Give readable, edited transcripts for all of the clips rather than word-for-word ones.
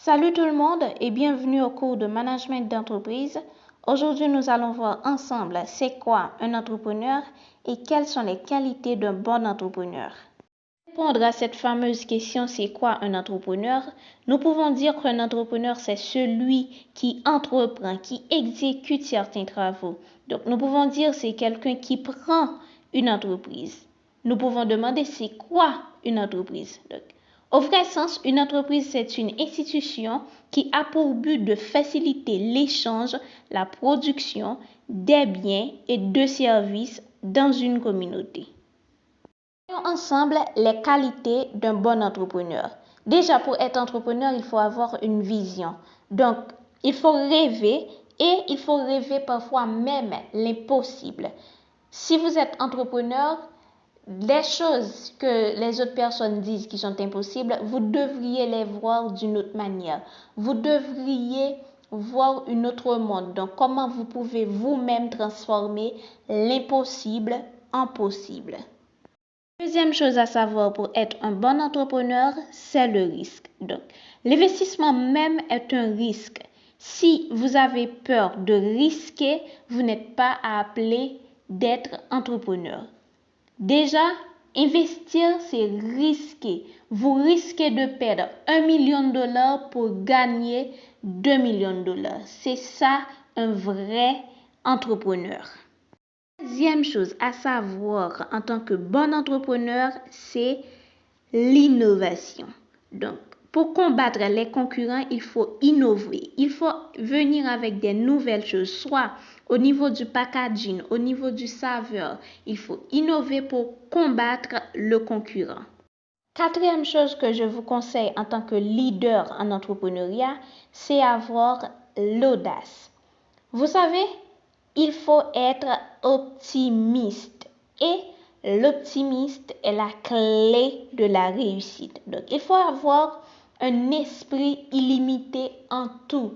Salut tout le monde et bienvenue au cours de management d'entreprise. Aujourd'hui, nous allons voir ensemble c'est quoi un entrepreneur et quelles sont les qualités d'un bon entrepreneur. Pour répondre à cette fameuse question c'est quoi un entrepreneur, nous pouvons dire qu'un entrepreneur c'est celui qui entreprend, qui exécute certains travaux. Donc nous pouvons dire c'est quelqu'un qui prend une entreprise. Nous pouvons demander c'est quoi une entreprise. Donc, au vrai sens, une entreprise, c'est une institution qui a pour but de faciliter l'échange, la production des biens et de services dans une communauté. Voyons ensemble les qualités d'un bon entrepreneur. Déjà, pour être entrepreneur, il faut avoir une vision. Donc, il faut rêver et il faut rêver parfois même l'impossible. Si vous êtes entrepreneur, les choses que les autres personnes disent qui sont impossibles, vous devriez les voir d'une autre manière. Vous devriez voir un autre monde. Donc, comment vous pouvez vous-même transformer l'impossible en possible. Deuxième chose à savoir pour être un bon entrepreneur, c'est le risque. Donc, l'investissement même est un risque. Si vous avez peur de risquer, vous n'êtes pas appelé d'être entrepreneur. Déjà, investir, c'est risquer. Vous risquez de perdre 1 million de dollars pour gagner 2 millions de dollars. C'est ça un vrai entrepreneur. Deuxième chose à savoir en tant que bon entrepreneur, c'est l'innovation. Donc, pour combattre les concurrents, il faut innover. Il faut venir avec des nouvelles choses, soit au niveau du packaging, au niveau du saveur. Il faut innover pour combattre le concurrent. Quatrième chose que je vous conseille en tant que leader en entrepreneuriat, c'est avoir l'audace. Vous savez, il faut être optimiste et l'optimiste est la clé de la réussite. Donc, il faut avoir un esprit illimité en tout.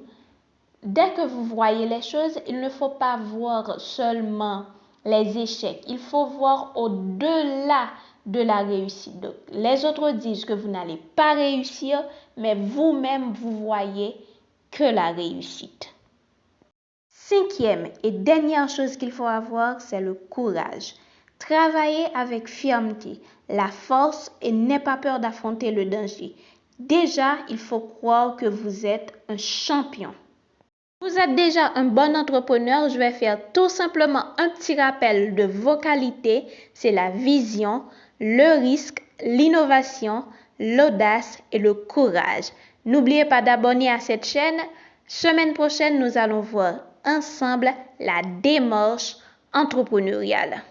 Dès que vous voyez les choses, il ne faut pas voir seulement les échecs. Il faut voir au-delà de la réussite. Donc, les autres disent que vous n'allez pas réussir, mais vous-même, vous voyez que la réussite. Cinquième et dernière chose qu'il faut avoir, c'est le courage. Travaillez avec fermeté, la force et n'ayez pas peur d'affronter le danger. Déjà, il faut croire que vous êtes un champion. Vous êtes déjà un bon entrepreneur, je vais faire tout simplement un petit rappel de vos qualités. C'est la vision, le risque, l'innovation, l'audace et le courage. N'oubliez pas d'abonner à cette chaîne. Semaine prochaine, nous allons voir ensemble la démarche entrepreneuriale.